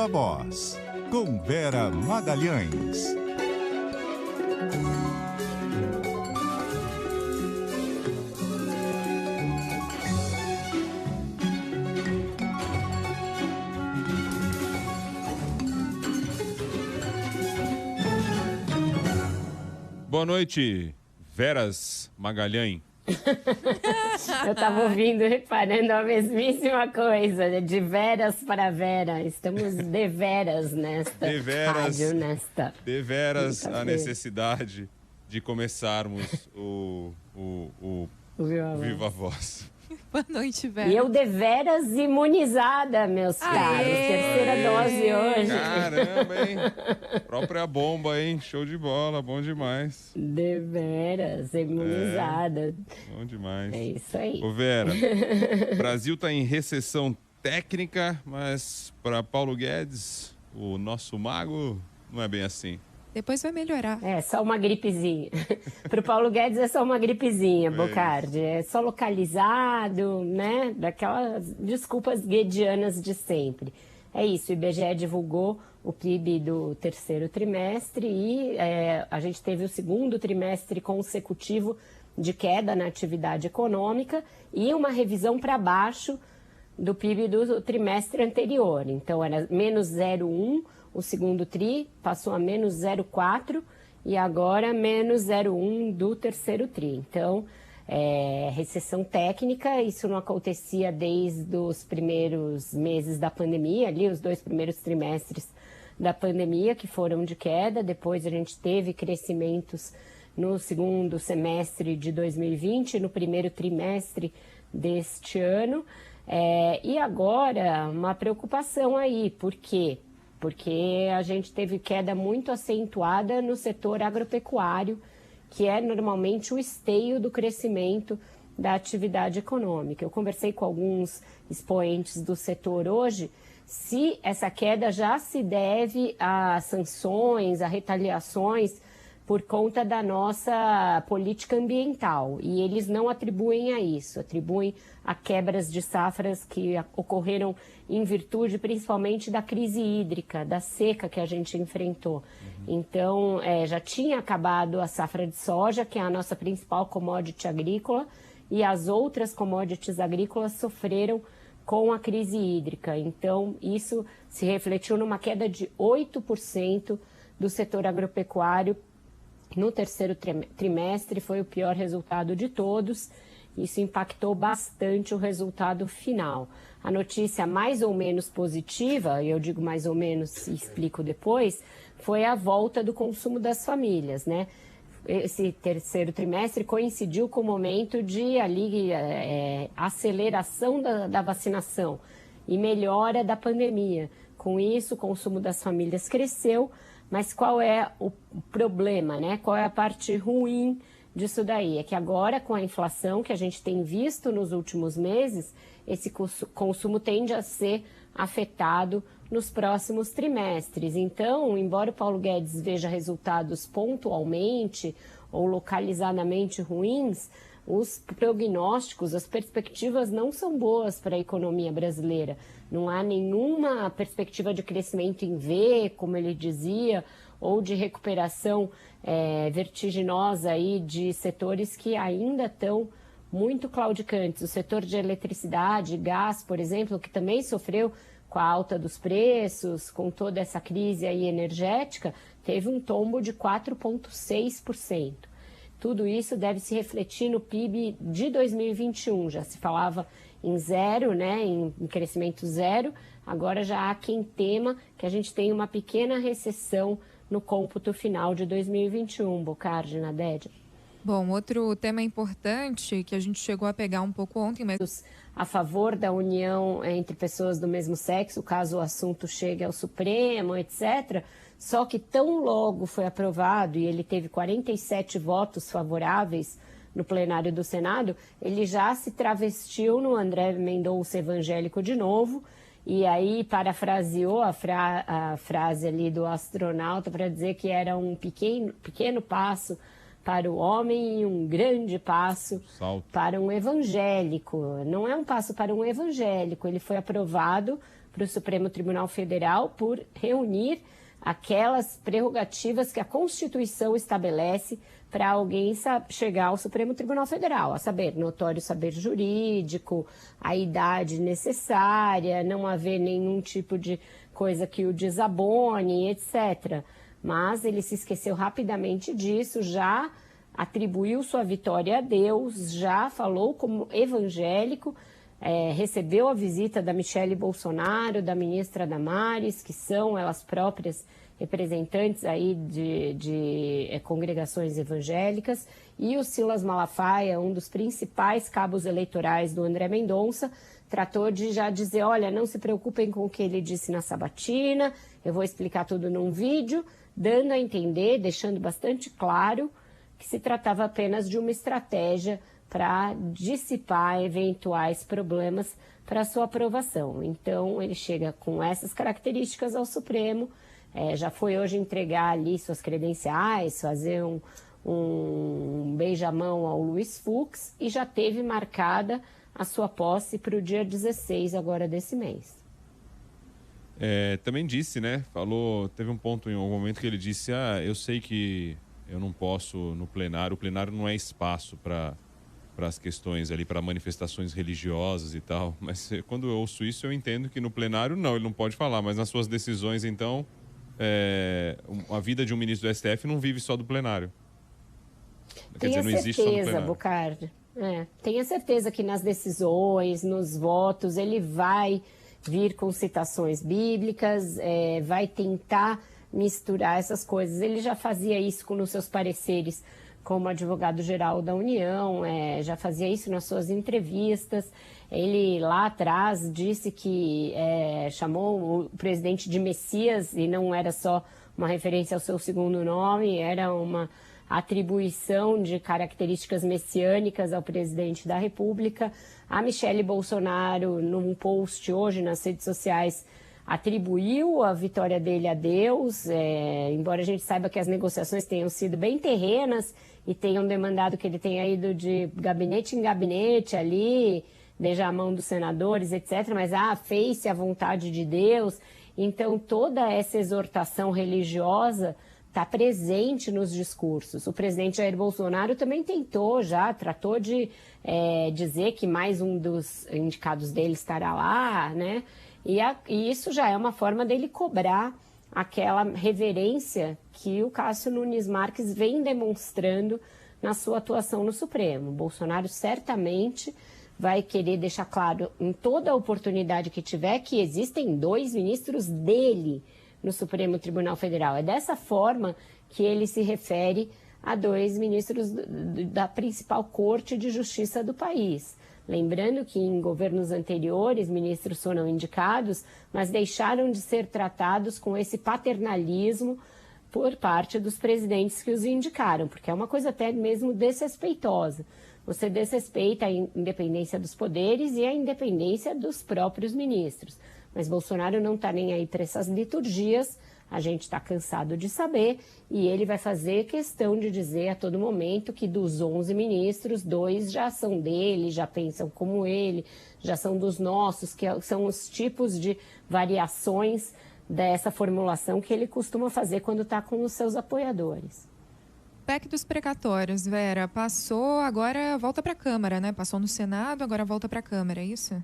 Viva Voz, com Vera Magalhães. Boa noite, Veras Magalhães. Eu estava ouvindo, reparando a mesmíssima coisa, de veras para Vera. Estamos deveras nesta rádio, nesta... Deveras a necessidade de começarmos o Viva Voz. Boa noite, Vera. E eu deveras imunizada, meus caros. Terceira dose hoje. Caramba, hein? Própria bomba, hein? Show de bola, bom demais. Deveras imunizada. Bom demais. É isso aí. Ô Vera, o Brasil está em recessão técnica, mas para Paulo Guedes, o nosso mago, não é bem assim. Depois vai melhorar. É, só uma gripezinha. Para o Paulo Guedes é só uma gripezinha, Bocardi. É só localizado, né? Daquelas desculpas guedianas de sempre. É isso, o IBGE divulgou o PIB do terceiro trimestre e a gente teve o segundo trimestre consecutivo de queda na atividade econômica e uma revisão para baixo do PIB do trimestre anterior. Então, era menos 0,1%. O segundo TRI passou a menos 0,4 e agora menos 0,1 do terceiro TRI. Então, recessão técnica, isso não acontecia desde os primeiros meses da pandemia, ali os 2 primeiros trimestres da pandemia que foram de queda. Depois a gente teve crescimentos no segundo semestre de 2020, no primeiro trimestre deste ano. E agora, uma preocupação aí, por quê? Porque a gente teve queda muito acentuada no setor agropecuário, que é normalmente o esteio do crescimento da atividade econômica. Eu conversei com alguns expoentes do setor hoje, se essa queda já se deve a sanções, a retaliações por conta da nossa política ambiental. E eles não atribuem a isso, atribuem a quebras de safras que ocorreram em virtude principalmente da crise hídrica, da seca que a gente enfrentou. Então, já tinha acabado a safra de soja, que é a nossa principal commodity agrícola, e as outras commodities agrícolas sofreram com a crise hídrica. Então, isso se refletiu numa queda de 8% do setor agropecuário no terceiro trimestre, foi o pior resultado de todos. Isso impactou bastante o resultado final. A notícia mais ou menos positiva, e eu digo mais ou menos e explico depois, foi a volta do consumo das famílias, né? Esse terceiro trimestre coincidiu com o momento de aceleração da vacinação e melhora da pandemia. Com isso, o consumo das famílias cresceu, mas qual é o problema, né? Qual é a parte ruim disso daí? É que agora, com a inflação que a gente tem visto nos últimos meses, esse consumo tende a ser afetado nos próximos trimestres. Então, embora o Paulo Guedes veja resultados pontualmente ou localizadamente ruins, os prognósticos, as perspectivas não são boas para a economia brasileira. Não há nenhuma perspectiva de crescimento em V, como ele dizia, ou de recuperação vertiginosa aí de setores que ainda estão muito claudicantes. O setor de eletricidade, gás, por exemplo, que também sofreu com a alta dos preços, com toda essa crise aí energética, teve um tombo de 4,6%. Tudo isso deve se refletir no PIB de 2021. Já se falava em zero, né, em crescimento zero. Agora já há quem tema que a gente tem uma pequena recessão no cômputo final de 2021, Bocardi, Nadédia. Bom, outro tema importante que a gente chegou a pegar um pouco ontem, mas a favor da união entre pessoas do mesmo sexo, caso o assunto chegue ao Supremo, etc. Só que tão logo foi aprovado e ele teve 47 votos favoráveis no plenário do Senado, ele já se travestiu no André Mendonça evangélico de novo e aí parafraseou a frase ali do astronauta para dizer que era um pequeno passo para o homem e um grande passo para um evangélico. Não é um passo para um evangélico, ele foi aprovado para o Supremo Tribunal Federal por reunir aquelas prerrogativas que a Constituição estabelece para alguém chegar ao Supremo Tribunal Federal, a saber, notório saber jurídico, a idade necessária, não haver nenhum tipo de coisa que o desabone, etc. Mas ele se esqueceu rapidamente disso, já atribuiu sua vitória a Deus, já falou como evangélico, recebeu a visita da Michele Bolsonaro, da ministra Damares, que são elas próprias representantes aí de congregações evangélicas, e o Silas Malafaia, um dos principais cabos eleitorais do André Mendonça, tratou de já dizer, olha, não se preocupem com o que ele disse na sabatina, eu vou explicar tudo num vídeo, dando a entender, deixando bastante claro que se tratava apenas de uma estratégia para dissipar eventuais problemas para sua aprovação. Então, ele chega com essas características ao Supremo, já foi hoje entregar ali suas credenciais, fazer um beijamão ao Luiz Fux e já teve marcada a sua posse para o dia 16 agora desse mês. Também disse, né? Teve um ponto em algum momento que ele disse, eu sei que eu não posso no plenário, o plenário não é espaço para as questões ali, para manifestações religiosas e tal, mas quando eu ouço isso eu entendo que no plenário não, ele não pode falar, mas nas suas decisões então, a vida de um ministro do STF não vive só do plenário. Quer dizer, não existe só no plenário. Bocardi. Tenha certeza que nas decisões, nos votos, ele vai vir com citações bíblicas, vai tentar misturar essas coisas. Ele já fazia isso nos seus pareceres como advogado-geral da União, já fazia isso nas suas entrevistas. Ele lá atrás disse que chamou o presidente de Messias, e não era só uma referência ao seu segundo nome, era uma atribuição de características messiânicas ao presidente da República. A Michele Bolsonaro, num post hoje nas redes sociais, atribuiu a vitória dele a Deus, embora a gente saiba que as negociações tenham sido bem terrenas e tenham demandado que ele tenha ido de gabinete em gabinete ali, beijar a mão dos senadores, etc., mas fez-se a vontade de Deus. Então, toda essa exortação religiosa está presente nos discursos. O presidente Jair Bolsonaro também tratou de dizer que mais um dos indicados dele estará lá, né? E isso já é uma forma dele cobrar aquela reverência que o Cássio Nunes Marques vem demonstrando na sua atuação no Supremo. Bolsonaro certamente vai querer deixar claro em toda a oportunidade que tiver que existem 2 ministros dele no Supremo Tribunal Federal. É dessa forma que ele se refere a 2 ministros da principal corte de justiça do país. Lembrando que em governos anteriores, ministros foram indicados, mas deixaram de ser tratados com esse paternalismo por parte dos presidentes que os indicaram, porque é uma coisa até mesmo desrespeitosa. Você desrespeita a independência dos poderes e a independência dos próprios ministros. Mas Bolsonaro não está nem aí para essas liturgias, a gente está cansado de saber, e ele vai fazer questão de dizer a todo momento que dos 11 ministros, 2 já são dele, já pensam como ele, já são dos nossos, que são os tipos de variações dessa formulação que ele costuma fazer quando está com os seus apoiadores. PEC dos precatórios, Vera, passou, agora volta para a Câmara, né? Passou no Senado, agora volta para a Câmara, é isso?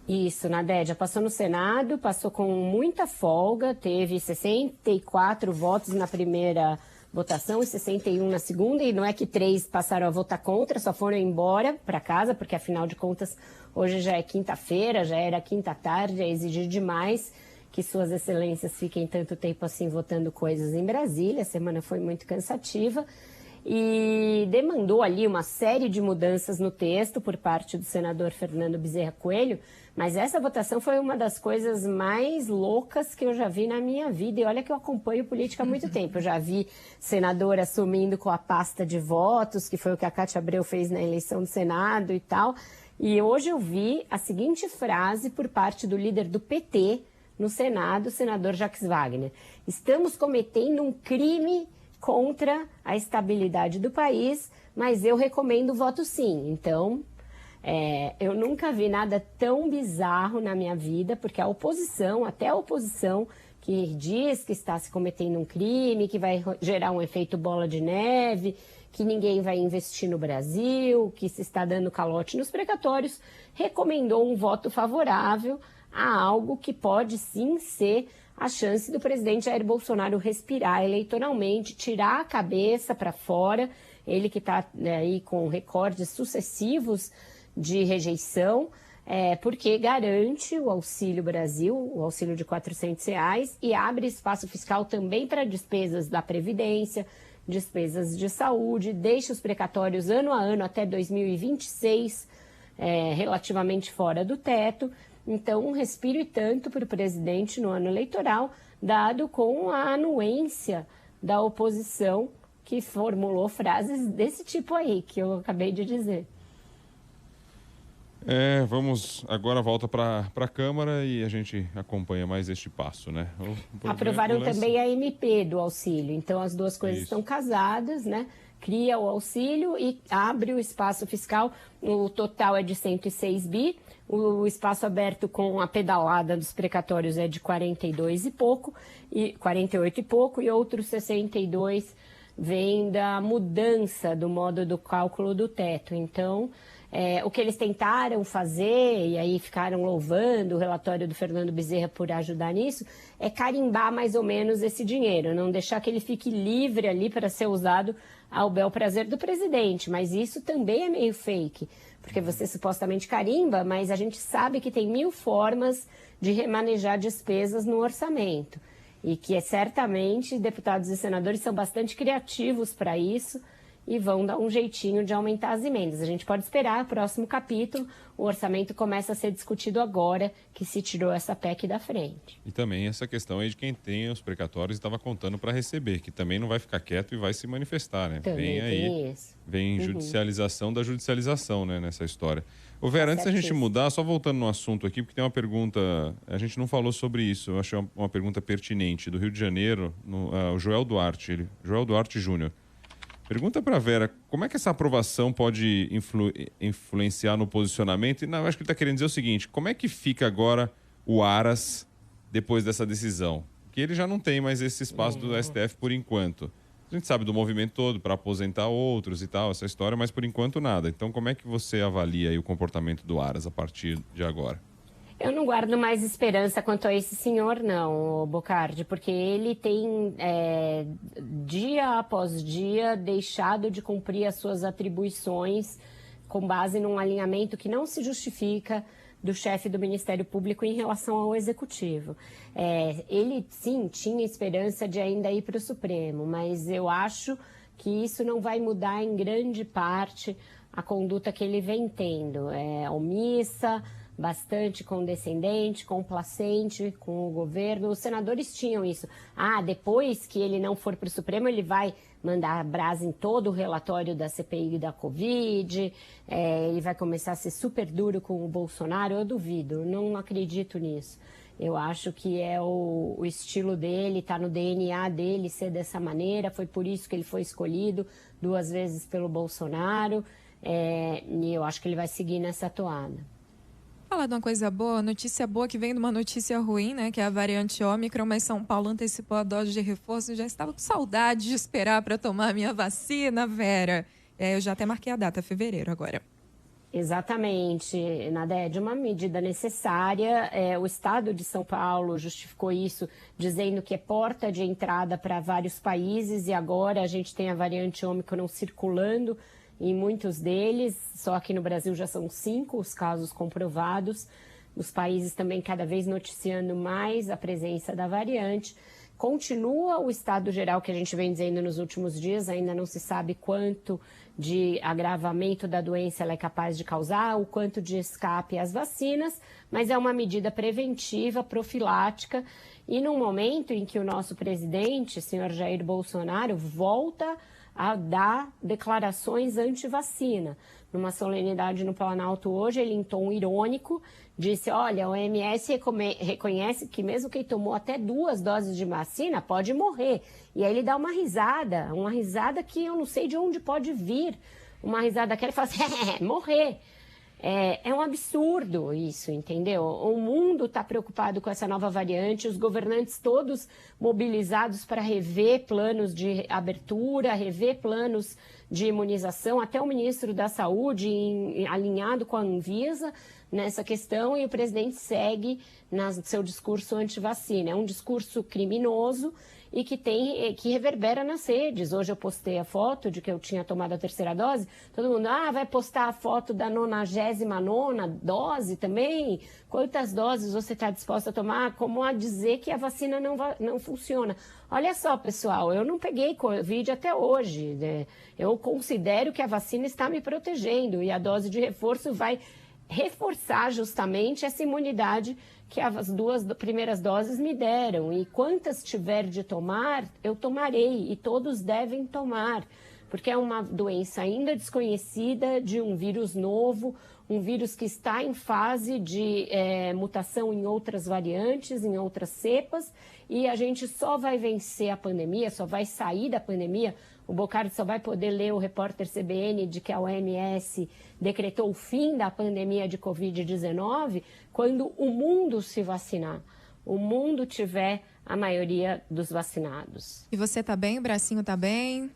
Isso, Nadédia, passou no Senado, passou com muita folga, teve 64 votos na primeira votação e 61 na segunda, e não é que 3 passaram a votar contra, só foram embora para casa, porque afinal de contas hoje já é quinta-feira, já era quinta tarde, é exigir demais que suas excelências fiquem tanto tempo assim votando coisas em Brasília. A semana foi muito cansativa e demandou ali uma série de mudanças no texto por parte do senador Fernando Bezerra Coelho, mas essa votação foi uma das coisas mais loucas que eu já vi na minha vida, e olha que eu acompanho política há muito tempo. Eu já vi senador assumindo com a pasta de votos, que foi o que a Cátia Abreu fez na eleição do Senado e tal, e hoje eu vi a seguinte frase por parte do líder do PT no Senado, o senador Jacques Wagner: estamos cometendo um crime contra a estabilidade do país, mas eu recomendo o voto sim. Então, eu nunca vi nada tão bizarro na minha vida, porque a oposição, até a oposição, que diz que está se cometendo um crime, que vai gerar um efeito bola de neve, que ninguém vai investir no Brasil, que se está dando calote nos precatórios, recomendou um voto favorável a algo que pode sim ser a chance do presidente Jair Bolsonaro respirar eleitoralmente, tirar a cabeça para fora, ele que está aí com recordes sucessivos de rejeição, porque garante o Auxílio Brasil, o auxílio de R$400, e abre espaço fiscal também para despesas da Previdência, despesas de saúde, deixa os precatórios ano a ano até 2026 relativamente fora do teto. Então, um respiro e tanto para o presidente no ano eleitoral, dado com a anuência da oposição, que formulou frases desse tipo aí, que eu acabei de dizer. Vamos agora volta para a Câmara e a gente acompanha mais este passo, né? Aprovaram também a MP do auxílio, então as duas coisas estão casadas, né? Cria o auxílio e abre o espaço fiscal, o total é de 106 bi, o espaço aberto com a pedalada dos precatórios é de 42 e pouco, e 48 e pouco, e outros 62 vem da mudança do modo do cálculo do teto. Então, o que eles tentaram fazer, e aí ficaram louvando o relatório do Fernando Bezerra por ajudar nisso, é carimbar mais ou menos esse dinheiro, não deixar que ele fique livre ali para ser usado ao bel prazer do presidente. Mas isso também é meio fake, porque você supostamente carimba, mas a gente sabe que tem 1000 formas de remanejar despesas no orçamento. E que certamente deputados e senadores são bastante criativos para isso, e vão dar um jeitinho de aumentar as emendas. A gente pode esperar o próximo capítulo, o orçamento começa a ser discutido agora que se tirou essa PEC da frente. E também essa questão aí de quem tem os precatórios e estava contando para receber, que também não vai ficar quieto e vai se manifestar, né? Também vem aí, isso. Vem judicialização da judicialização, né, nessa história. Ô Vera, antes da gente mudar, só voltando no assunto aqui, porque tem uma pergunta, a gente não falou sobre isso, eu achei uma pergunta pertinente, do Rio de Janeiro, o Joel Duarte, Joel Duarte Júnior. Pergunta para a Vera, como é que essa aprovação pode influenciar no posicionamento? E não, eu acho que ele está querendo dizer o seguinte, como é que fica agora o Aras depois dessa decisão? Que ele já não tem mais esse espaço do STF por enquanto. A gente sabe do movimento todo para aposentar outros e tal, essa história, mas por enquanto nada. Então como é que você avalia aí o comportamento do Aras a partir de agora? Eu não guardo mais esperança quanto a esse senhor, não, Bocardi, porque ele tem, dia após dia, deixado de cumprir as suas atribuições com base num alinhamento que não se justifica do chefe do Ministério Público em relação ao Executivo. Ele, sim, tinha esperança de ainda ir para o Supremo, mas eu acho que isso não vai mudar em grande parte a conduta que ele vem tendo. Omissa, bastante condescendente, complacente com o governo. Os senadores tinham isso. Depois que ele não for para o Supremo, ele vai mandar brasa em todo o relatório da CPI da Covid, ele vai começar a ser super duro com o Bolsonaro. Eu duvido, não acredito nisso. Eu acho que é o estilo dele, está no DNA dele ser dessa maneira, foi por isso que ele foi escolhido 2 vezes pelo Bolsonaro, e eu acho que ele vai seguir nessa toada. Falar de uma coisa boa, notícia boa que vem de uma notícia ruim, né? Que é a variante Ômicron, mas São Paulo antecipou a dose de reforço. Já estava com saudade de esperar para tomar a minha vacina, Vera. Eu já até marquei a data, fevereiro agora. Exatamente, Nadege, uma medida necessária. O Estado de São Paulo justificou isso, dizendo que é porta de entrada para vários países, e agora a gente tem a variante Ômicron circulando em muitos deles, só que no Brasil já são 5 os casos comprovados. Os países também cada vez noticiando mais a presença da variante. Continua o estado geral que a gente vem dizendo nos últimos dias, ainda não se sabe quanto de agravamento da doença ela é capaz de causar, o quanto de escape às vacinas, mas é uma medida preventiva, profilática, e num momento em que o nosso presidente, senhor Jair Bolsonaro, volta a dar declarações anti-vacina. Numa solenidade no Planalto hoje, ele, em tom irônico, disse, olha, a OMS reconhece que mesmo quem tomou até 2 doses de vacina pode morrer. E aí ele dá uma risada que eu não sei de onde pode vir. Uma risada que ele fala assim, morrer. É um absurdo isso, entendeu? O mundo está preocupado com essa nova variante, os governantes todos mobilizados para rever planos de abertura, rever planos de imunização, até o ministro da Saúde alinhado com a Anvisa nessa questão, e o presidente segue no seu discurso anti-vacina. É um discurso criminoso e que reverbera nas redes. Hoje eu postei a foto de que eu tinha tomado a 3ª dose. Todo mundo, vai postar a foto da 99ª dose também? Quantas doses você está disposta a tomar? Como a dizer que a vacina não funciona. Olha só, pessoal, eu não peguei Covid até hoje, né? Eu considero que a vacina está me protegendo e a dose de reforço vai reforçar justamente essa imunidade que as 2 primeiras doses me deram. E quantas tiver de tomar, eu tomarei, e todos devem tomar, porque é uma doença ainda desconhecida, de um vírus novo, um vírus que está em fase de mutação em outras variantes, em outras cepas, e a gente só vai vencer a pandemia, só vai sair da pandemia. O Bocardi só vai poder ler o repórter CBN de que a OMS decretou o fim da pandemia de Covid-19 quando o mundo se vacinar, o mundo tiver a maioria dos vacinados. E você tá bem? O bracinho tá bem?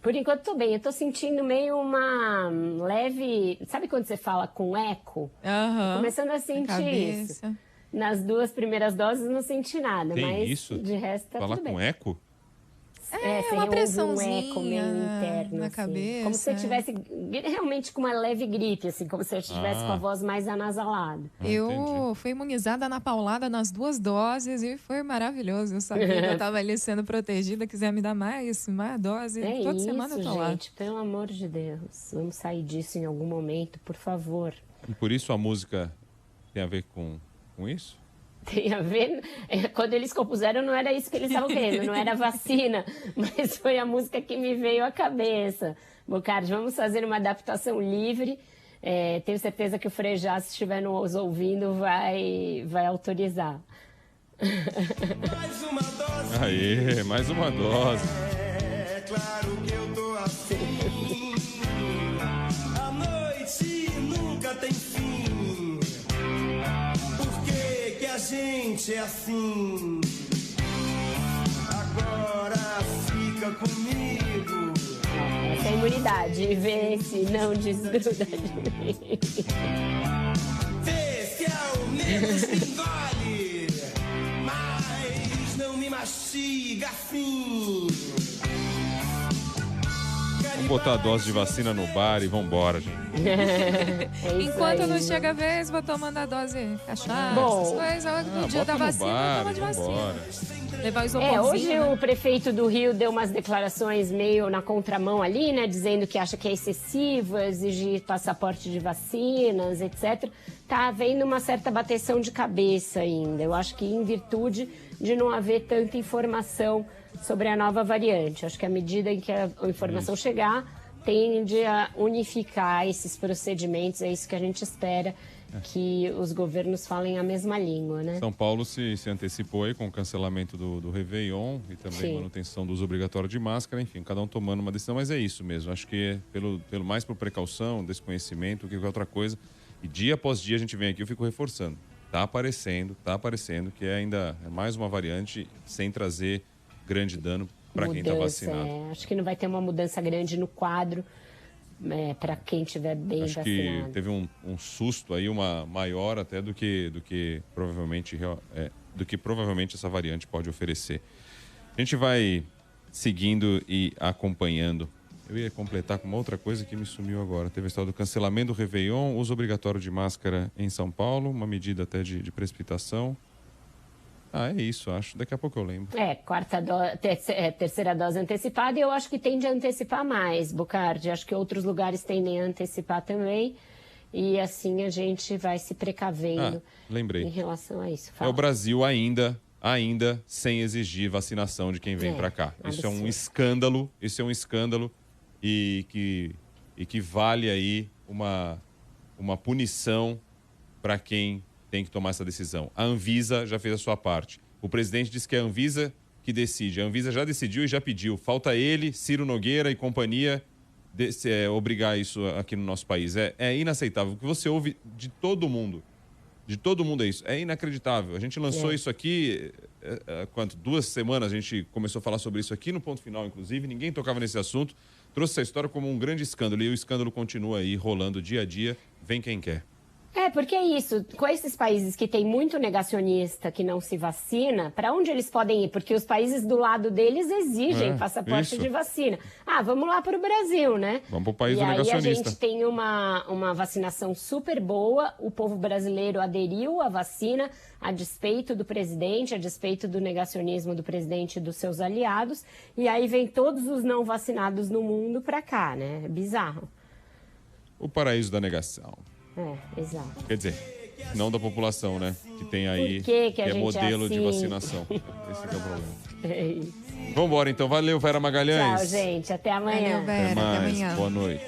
Por enquanto estou bem. Eu estou sentindo meio uma leve... Sabe quando você fala com eco? Aham. Começando a sentir isso. Nas 2 primeiras doses não senti nada, Tem mas isso? de resto tá Falar tudo bem. com eco? Você uma ouve pressãozinha um eco meio interno, na assim. cabeça. Como se você tivesse realmente com uma leve gripe, assim, como se você estivesse com a voz mais anasalada. Eu Entendi. fui imunizada na paulada nas 2 doses e foi maravilhoso. Eu sabia que eu estava ali sendo protegida, quiser me dar mais dose. Toda isso, semana eu tô lá. gente, pelo amor de Deus. Vamos sair disso em algum momento, por favor. E por isso a música tem a ver com isso? Tem a ver... Quando eles compuseram, não era isso que eles estavam querendo, não era vacina, mas foi a música que me veio à cabeça. Bocardi, vamos fazer uma adaptação livre. Tenho certeza que o Frejá, se estiver nos ouvindo, vai autorizar. Mais uma dose. Aê, mais uma dose. É claro que eu tô assim. A noite nunca tem fim. Por que que a gente é assim? Agora fica comigo. Essa é a imunidade. Vê se não desgruda de mim. Vê se ao menos me engole, mas não me mastiga assim. Vamos botar a dose de vacina no bar e vambora, gente. Enquanto não aí, chega a vez, vou tomando a dose cachaça, Bom. essas coisas. No dia bota da no vacina, bar toma e de vacina. vambora. Levar o Hoje isoporzinho, né? o prefeito do Rio deu umas declarações meio na contramão ali, né? Dizendo que acha que é excessivo exigir passaporte de vacinas, etc. Tá havendo uma certa bateção de cabeça ainda. Eu acho que em virtude de não haver tanta informação sobre a nova variante. Acho que à medida em que a informação chegar, tende a unificar esses procedimentos. É isso que a gente espera, que os governos falem a mesma língua, né? São Paulo se antecipou aí com o cancelamento do Réveillon e também Sim. manutenção do uso obrigatório de máscara, enfim, cada um tomando uma decisão, mas é isso mesmo. Acho que é mais por precaução, desconhecimento, que qualquer outra coisa. E dia após dia a gente vem aqui, eu fico reforçando. Tá aparecendo que ainda é mais uma variante sem trazer grande dano para quem está vacinado. Acho que não vai ter uma mudança grande no quadro para quem estiver bem Acho vacinado. que teve um susto aí, uma maior até do que provavelmente essa variante pode oferecer. A gente vai seguindo e acompanhando. Eu ia completar com uma outra coisa que me sumiu agora. Teve a história do cancelamento do Réveillon, uso obrigatório de máscara em São Paulo, uma medida até de precipitação. É isso, acho. Daqui a pouco eu lembro. Terceira dose antecipada, e eu acho que tende a antecipar mais, Bocardi. Acho que outros lugares tendem a antecipar também. E assim a gente vai se precavendo lembrei. em relação a isso. É o Brasil ainda ainda sem exigir vacinação de quem vem para cá. Isso é um escândalo, e que vale aí uma punição para quem tem que tomar essa decisão. A Anvisa já fez a sua parte. O presidente disse que é a Anvisa que decide. A Anvisa já decidiu e já pediu. Falta ele, Ciro Nogueira e companhia, obrigar isso aqui no nosso país. É inaceitável. O que você ouve de todo mundo é isso. É inacreditável. A gente lançou isso aqui, quanto? 2 semanas a gente começou a falar sobre isso aqui no Ponto Final, inclusive. Ninguém tocava nesse assunto. Trouxe essa história como um grande escândalo. E o escândalo continua aí, rolando dia a dia. Vem quem quer. Porque é isso, com esses países que tem muito negacionista que não se vacina, para onde eles podem ir? Porque os países do lado deles exigem passaporte de vacina. Vamos lá para o Brasil, né? Vamos para o país do negacionista. E aí a gente negacionista. tem uma vacinação super boa, o povo brasileiro aderiu à vacina a despeito do presidente, a despeito do negacionismo do presidente e dos seus aliados, e aí vem todos os não vacinados no mundo para cá, né? É bizarro. O paraíso da negação. Exato. Quer dizer, não da população, né? Que tem aí, que é modelo de vacinação. Esse que é o problema. Vamos embora, então. Valeu, Vera Magalhães. Tchau, gente. Até amanhã. Valeu, Vera. Até mais. Até amanhã. Boa noite.